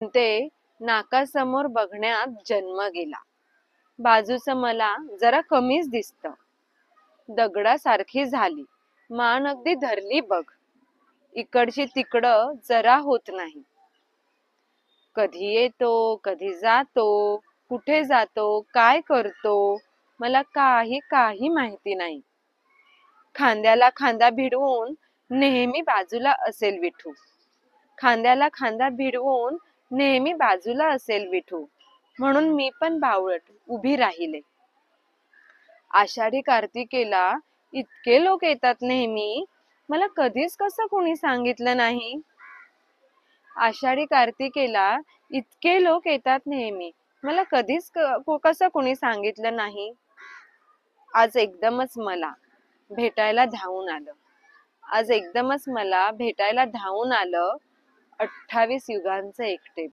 ते नाकासमोर बघण्यात जन्म गेला. बाजूचं मला जरा कमीच दिसतं. दगडासारखी झाली. मान अगदी धरली बघ. इकडची तिकडं जरा होत नाही. कधी येतो, कधी जातो, कुठे जातो, काय करतो, मला काही माहिती नाही. खांद्याला खांदा भिडवून नेहमी बाजूला असेल विठू. खांद्याला खांदा भिडवून नेहमी बाजूला असेल विठू. म्हणून मी पण बावळट उभी राहिले. आषाढी कार्तिकेला इतके लोक येतात नेहमी, मला कधीच कसं कोणी सांगितलं नाही. आषाढी कार्तिकेला इतके लोक येतात नेहमी, मला कधीच कसं कोणी सांगितलं नाही. आज एकदमच मला भेटायला धावून आलं. आज एकदमच मला भेटायला धावून आलं 28 युगांचं एकटे.